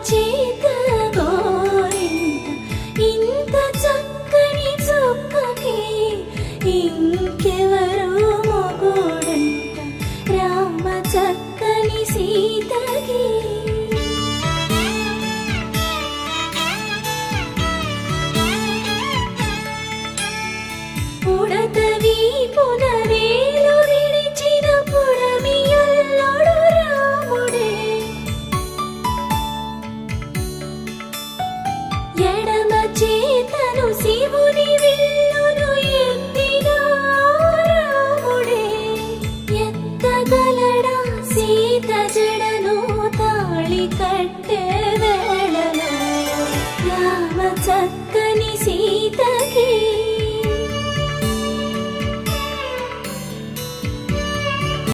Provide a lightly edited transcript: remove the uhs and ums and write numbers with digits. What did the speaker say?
చేత గోరింట ఇంత చక్కని చుక్కకి ఇంకెవరో మొగుడంట రామ చక్కని సీతకి. ఉడత వీపున వేలు విడిచిన పుడమియల్లుడు రాముడే, ఎడమ చేతను శివుని విల్లును ఎత్తిన రాముడే, ఎత్తగలడా